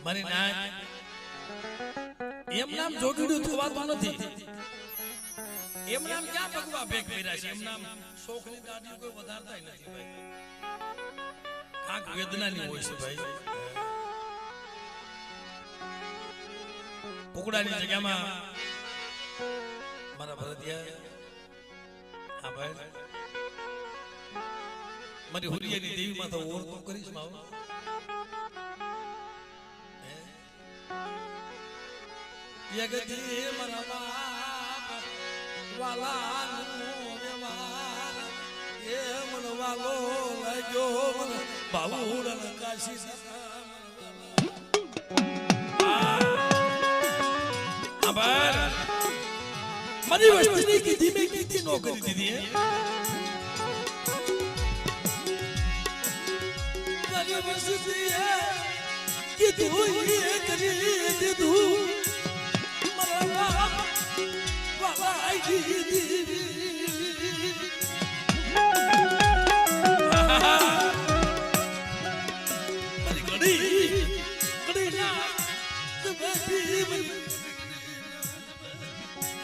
મારી ના એમ નામ જોગીડું થવાતું નથી. એમ નામ ક્યાં ભગવા ભેગ કર્યા છે? એમ નામ શોખની દાડી કોઈ વધારતા નથી ભાઈ. કાંક વેદનાની હોય છે ભાઈ. કુકડાની જગ્યામાં મારા ભરતિયા હા ભાઈ મારી હુરિયાની દેવીમાં તો ઓર તો કરીશ માવ. યગતિ મારા બાપ વાલાનો વ્યવહાર એ મન વાલો લાગ્યો મન બાવુડન કાશી આભાર. મારી વસ્તીની કીધી મેં કીધી નો કરી દીધી હે. મારી વસ્તીએ કીધું એ કરી દીધું મારા બાપ વાલા આઈ દીધી. મારી ઘડી ના તમે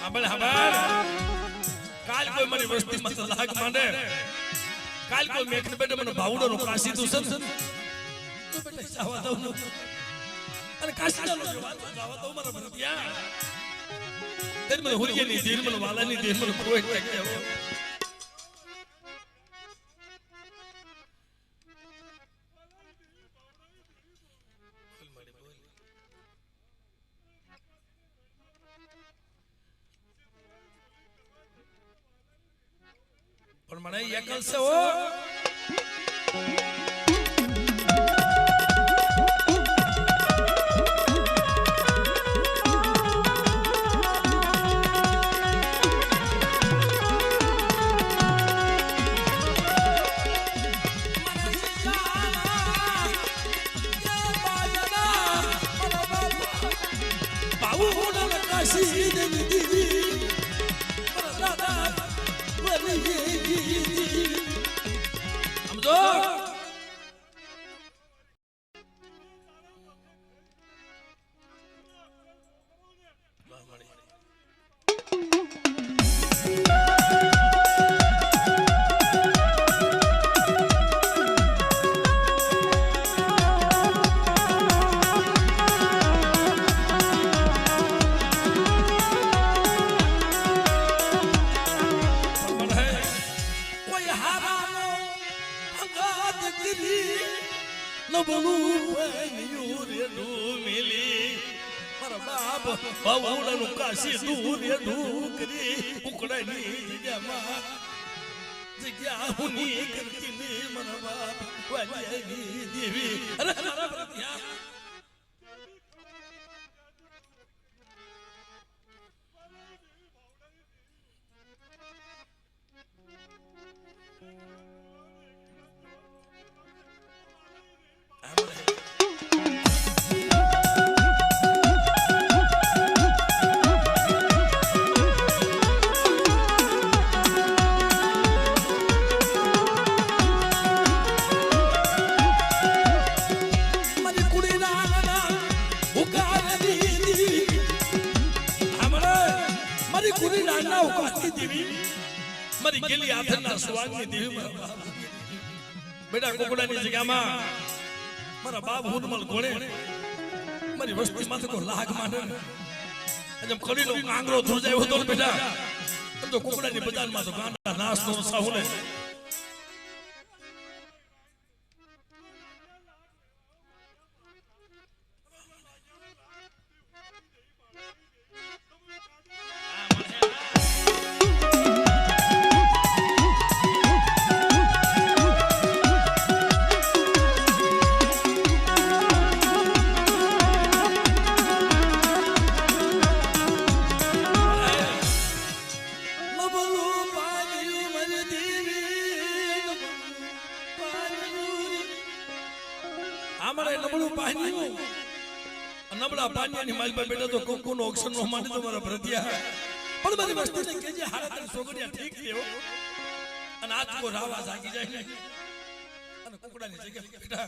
ખબર ખબર કાલ કોઈ મારી વસ્તીમાં તો લાગ માંડે. કાલ કોઈ મેઘને બેટે મને ભાવડોનો કાશી તું સર તો બેટા જાવા દઉં અને કાશીનો જાવા દઉં મારા ભરતિયા. તેર મને હુરિયાની દેર મને વાલાની દેર મને કોઈ કહેવો. પણ મને એકલ છે હો. બાવુડાનું કાશી દૂર એ ઢોકરી ઉકડાની જગ્યામાં જગ્યા હુની કરતી ને મારા બાપ વાલિયાની દેવી. અરે મારા ભરતિયા મારી ગેલી આથરના સ્વાગની દેવી બેટા કોકડાની જગ્યામાં મારા બાપ હુનમલ ઘોડે મારી વસ્તી માથે કો લાગ માંડે અને ખડીનો કાંગરો ધ્રુજાયો હતો બેટા. તો કોકડાની બજારમાં તો ગાંડા નાસ નો સાહુને નબળા પાણીની માલ પર બેઠો તો કોકોનો ઓક્શન નો માને તો મારા ભરતિયા. પણ મારી વસ્તીને કેજે હારા તને સોગડિયા ઠીક થયો અને આજ કો રાવા જાગી જાય ને અને કોકડાની જગ્યા બેઠા